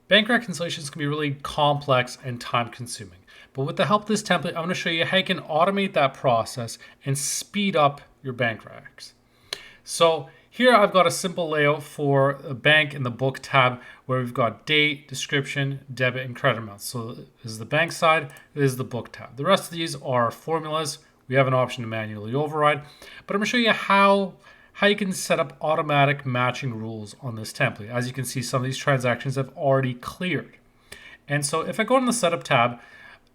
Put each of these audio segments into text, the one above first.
Bank reconciliations can be really complex and time consuming. But with the help of this template, I'm going to show you how you can automate that process and speed up your bank recs. So here I've got a simple layout for a bank in the book tab where we've got date, description, debit, and credit amounts. So this is the bank side, this is the book tab. The rest of these are formulas. We have an option to manually override, but I'm going to show you how you can set up automatic matching rules on this template. As you can see, some of these transactions have already cleared. And so if I go in the setup tab,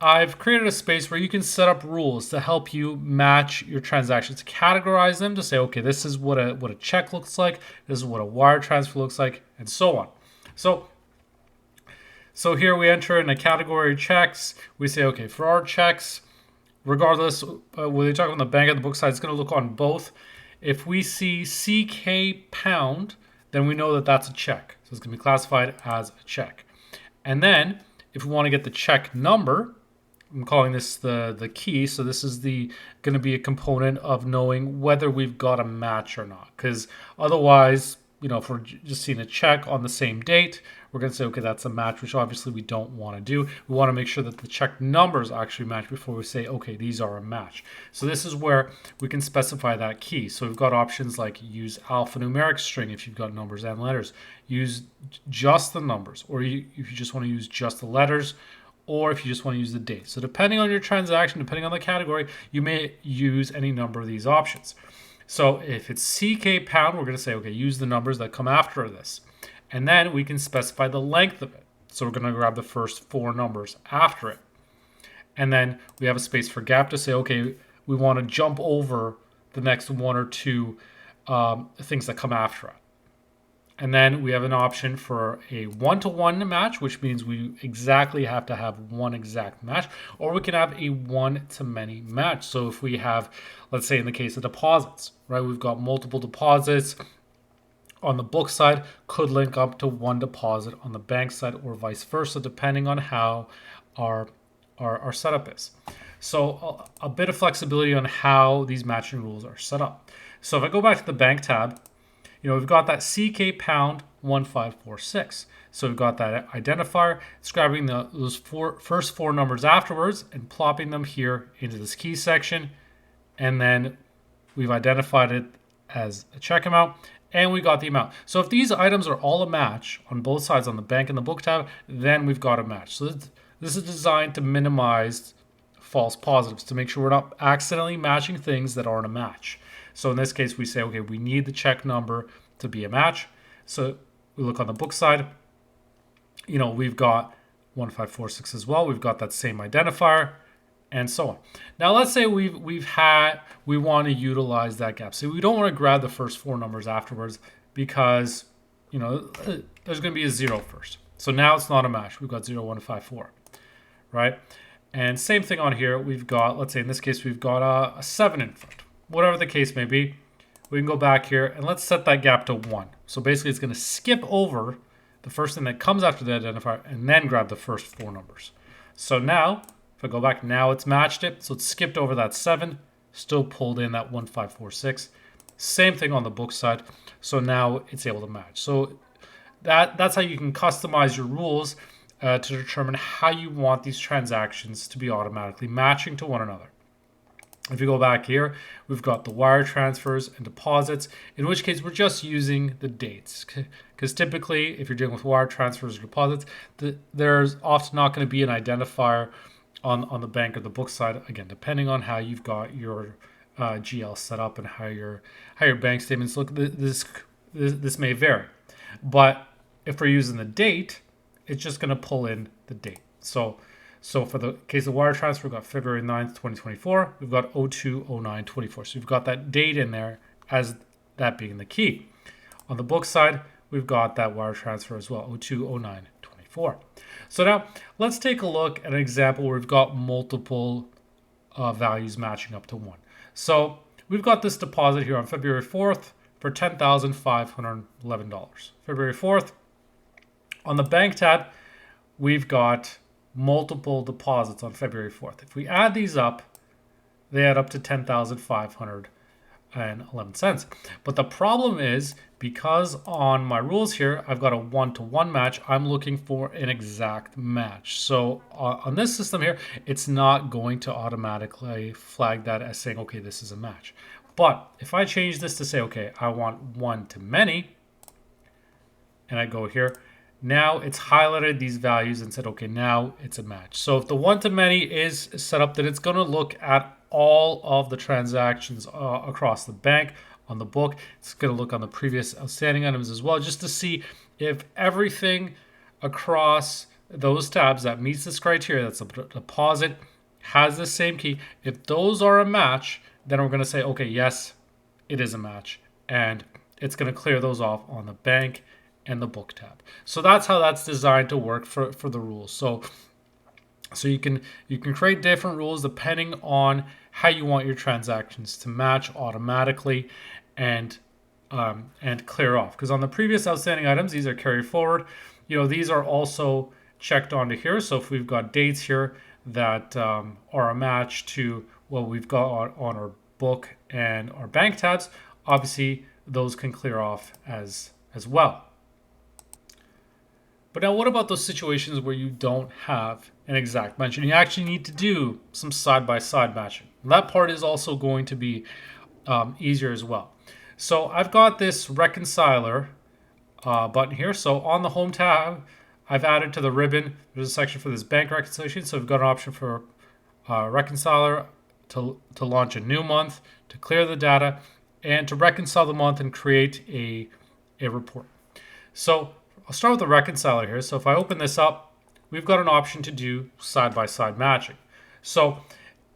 I've created a space where you can set up rules to help you match your transactions, categorize them to say, okay, this is what a check looks like, this is what a wire transfer looks like, and so on. So here we enter in a category checks. We say, okay, for our checks, regardless whether you're talking on the bank or the book side, it's going to look on both. If we see CK pound, then we know that that's a check. So it's going to be classified as a check. And then if we want to get the check number, I'm calling this the key. So this is going to be a component of knowing whether we've got a match or not. Because otherwise, if we're just seeing a check on the same date, we're going to say, okay, that's a match, which obviously we don't want to do. We want to make sure that the check numbers actually match before we say, okay, these are a match. So this is where we can specify that key. So we've got options like use alphanumeric string if you've got numbers and letters, use just the numbers, or if you just want to use just the letters, or if you just want to use the date. So depending on your transaction, depending on the category, you may use any number of these options. So if it's CK pound, we're going to say, okay, use the numbers that come after this. And then we can specify the length of it. So we're going to grab the first 4 numbers after it. And then we have a space for gap to say, okay, we want to jump over the next 1 or 2 things that come after it. And then we have an option for a one-to-one match, which means we exactly have to have one exact match, or we can have a one-to-many match. So if we have, let's say in the case of deposits, right, we've got multiple deposits on the book side, could link up to one deposit on the bank side, or vice versa, depending on how our setup is. So a bit of flexibility on how these matching rules are set up. So if I go back to the bank tab, we've got that CK pound 1546. So we've got that identifier. It's grabbing those first 4 numbers afterwards and plopping them here into this key section. And then we've identified it as a check amount. And we got the amount. So if these items are all a match on both sides on the bank and the book tab, then we've got a match. So this is designed to minimize false positives, to make sure we're not accidentally matching things that aren't a match. So in this case, we say, okay, we need the check number to be a match. So we look on the book side. We've got 1546 as well. We've got that same identifier, and so on. Now let's say we want to utilize that gap. So we don't want to grab the first 4 numbers afterwards because there's going to be a 0 first. So now it's not a match. We've got 0, 1, 5, 4, right? And same thing on here. We've got, let's say in this case, we've got a 7 in front. Whatever the case may be, we can go back here and let's set that gap to 1. So basically it's going to skip over the first thing that comes after the identifier and then grab the first 4 numbers. So now, if I go back, now it's matched it. So it's skipped over that 7, still pulled in that 1546. Same thing on the book side. So now it's able to match. So that's how you can customize your rules to determine how you want these transactions to be automatically matching to one another. If you go back here, we've got the wire transfers and deposits, in which case we're just using the dates. Because typically, if you're dealing with wire transfers or deposits, there's often not going to be an identifier on the bank or the book side, again, depending on how you've got your GL set up and how your bank statements look. This may vary. But if we're using the date, it's just going to pull in the date. So for the case of wire transfer, we've got February 9th, 2024. We've got 02/09/24. So we've got that date in there as that being the key. On the book side, we've got that wire transfer as well, 02/09/24. So now let's take a look at an example where we've got multiple values matching up to 1. So we've got this deposit here on February 4th for $10,511. February 4th. On the bank tab, we've got multiple deposits on February 4th. If we add these up, they add up to $10,500. $1.11. But the problem is, because on my rules here, I've got a 1-to-1 match, I'm looking for an exact match. So on this system here, it's not going to automatically flag that as saying, okay, this is a match. But if I change this to say, okay, I want one-to-many, and I go here, now it's highlighted these values and said, okay, now it's a match. So if the one-to-many is set up, then it's going to look at all of the transactions across the bank on the book. It's going to look on the previous outstanding items as well, just to see if everything across those tabs that meets this criteria, that's a deposit, has the same key. If those are a match, then we're going to say, okay, yes, it is a match. And it's going to clear those off on the bank and the book tab. So that's how that's designed to work for the rules. So you can create different rules depending on how you want your transactions to match automatically and clear off. Because on the previous outstanding items, these are carried forward. These are also checked onto here. So if we've got dates here that are a match to what we've got on our book and our bank tabs, obviously those can clear off as well. But now what about those situations where you don't have an exact match and you actually need to do some side-by-side matching? That part is also going to be easier as well. So I've got this reconciler button here. So on the home tab, I've added to the ribbon, there's a section for this bank reconciliation. So we've got an option for reconciler to launch a new month, to clear the data, and to reconcile the month and create a report. So I'll start with the reconciler here. So if I open this up, we've got an option to do side-by-side matching. So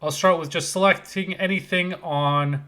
I'll start with just selecting anything on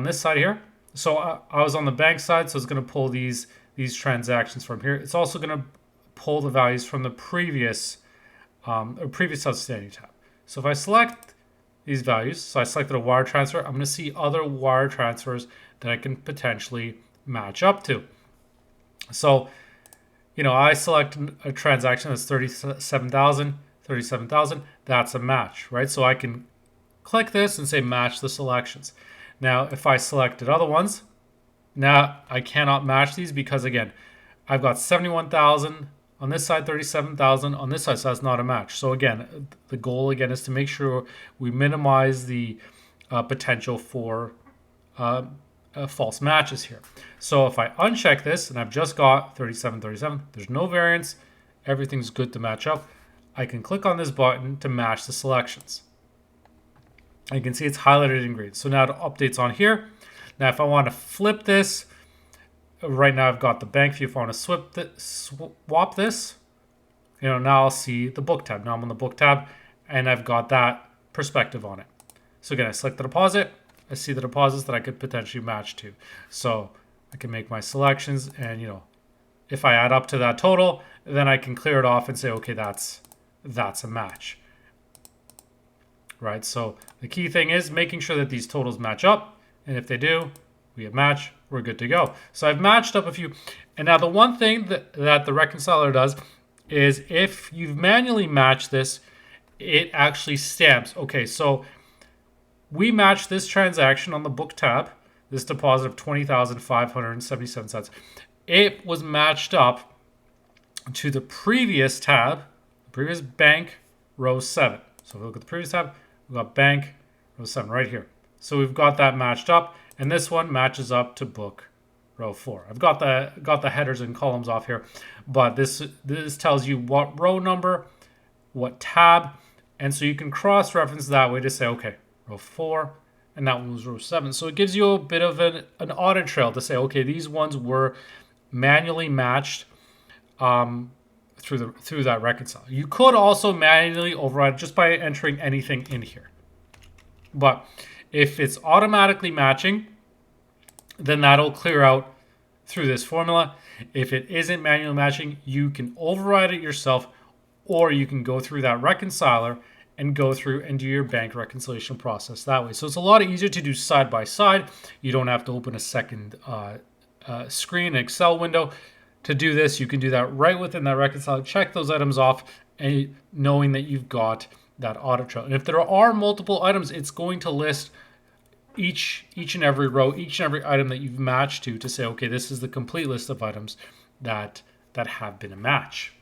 this side here. So I was on the bank side, so it's going to pull these transactions from here. It's also going to pull the values from the previous outstanding tab. So if I select these values, so I selected a wire transfer, I'm going to see other wire transfers that I can potentially match up to. So I select a transaction that's 37,000, that's a match, right? So I can click this and say match the selections. Now, if I selected other ones, now I cannot match these because, again, I've got 71,000 on this side, 37,000 on this side, so that's not a match. So again, the goal, again, is to make sure we minimize the potential for false matches here. So if I uncheck this and I've just got 37, there's no variance, everything's good to match up, I can click on this button to match the selections. And you can see it's highlighted in green. So now it updates on here. Now if I want to flip this, right now I've got the bank view. If I want to swap this, now I'll see the book tab. Now I'm on the book tab and I've got that perspective on it. So again, I select the deposit. I see the deposits that I could potentially match to. So I can make my selections and, if I add up to that total, then I can clear it off and say, okay, that's a match. Right? So the key thing is making sure that these totals match up. And if they do, we have match, we're good to go. So I've matched up a few. And now the one thing that the reconciler does is if you've manually matched this, it actually stamps. Okay, so we matched this transaction on the book tab, this deposit of $20,577. It was matched up to the previous tab, the previous bank, row 7. So if we look at the previous tab, we've got bank, row 7 right here. So we've got that matched up, and this one matches up to book, row 4. I've got the headers and columns off here, but this tells you what row number, what tab, and so you can cross-reference that way to say, okay, row 4, and that one was row 7. So it gives you a bit of an audit trail to say, okay, these ones were manually matched through that reconcile. You could also manually override just by entering anything in here. But if it's automatically matching, then that'll clear out through this formula. If it isn't manually matching, you can override it yourself, or you can go through that reconciler and go through and do your bank reconciliation process that way. So it's a lot easier to do side by side. You don't have to open a second screen, an Excel window to do this. You can do that right within that reconciler. Check those items off, and knowing that you've got that audit trail. And if there are multiple items, it's going to list each and every row, each and every item that you've matched to say, okay, this is the complete list of items that have been a match.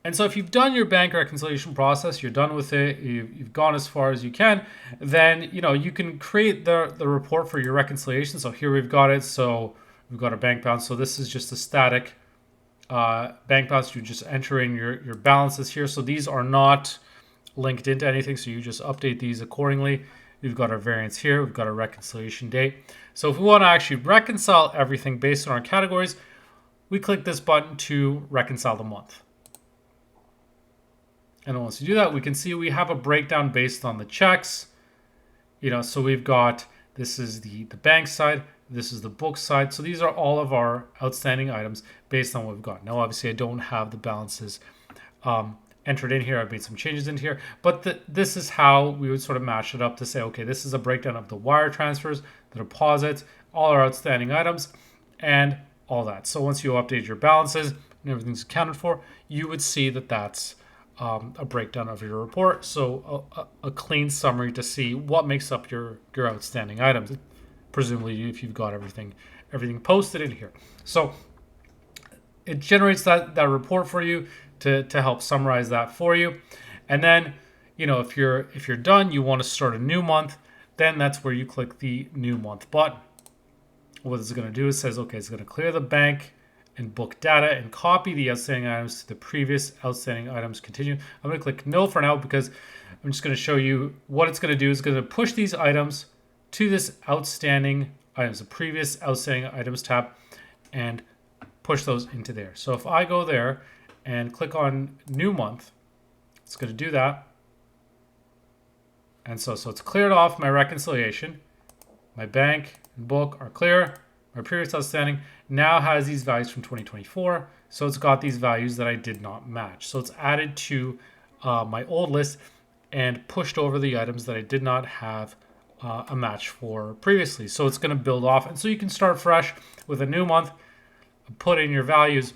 And so if you've done your bank reconciliation process, you're done with it, you've gone as far as you can, then you can create the report for your reconciliation. So here we've got it. So we've got a bank balance. So this is just a static bank balance. You just enter in your balances here. So these are not linked into anything. So you just update these accordingly. We've got our variance here. We've got our reconciliation date. So if we want to actually reconcile everything based on our categories, we click this button to reconcile the month. And once you do that, we can see we have a breakdown based on the checks. So we've got, this is the bank side, this is the book side. So these are all of our outstanding items based on what we've got. Now, obviously, I don't have the balances entered in here. I've made some changes in here, but this is how we would sort of match it up to say, okay, this is a breakdown of the wire transfers, the deposits, all our outstanding items, and all that. So once you update your balances and everything's accounted for, you would see that that's a breakdown of your report. So a clean summary to see what makes up your outstanding items, presumably if you've got everything posted in here. So it generates that report for you to help summarize that for you. And then, if you're done, you want to start a new month, then that's where you click the new month button. What it's going to do is says, okay, it's going to clear the bank and book data and copy the outstanding items to the previous outstanding items. Continue. I'm going to click no for now because I'm just going to show you what it's going to do. It's going to push these items to this outstanding items, the previous outstanding items tab, and push those into there. So if I go there and click on new month, it's going to do that. And so it's cleared off my reconciliation. My bank and book are clear. My previous outstanding now has these values from 2024. So it's got these values that I did not match. So it's added to my old list and pushed over the items that I did not have a match for previously. So it's going to build off. And so you can start fresh with a new month, put in your values,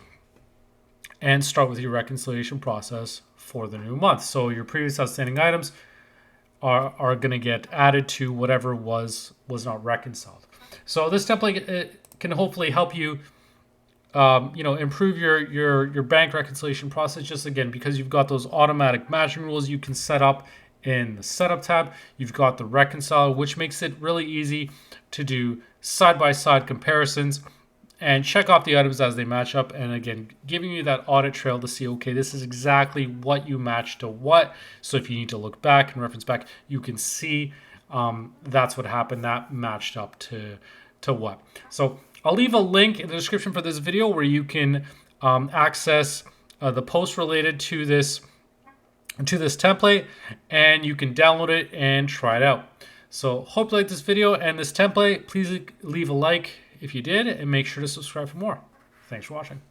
and start with your reconciliation process for the new month. So your previous outstanding items are going to get added to whatever was not reconciled. So this template can hopefully help you, improve your bank reconciliation process. Just again, because you've got those automatic matching rules you can set up in the setup tab. You've got the reconcile, which makes it really easy to do side-by-side comparisons and check off the items as they match up. And again, giving you that audit trail to see, okay, this is exactly what you matched to what. So if you need to look back and reference back, you can see that's what happened. That matched up to what. So I'll leave a link in the description for this video where you can access the post related to this template, and you can download it and try it out. So hope you like this video and this template. Please leave a like if you did, and make sure to subscribe for more. Thanks for watching.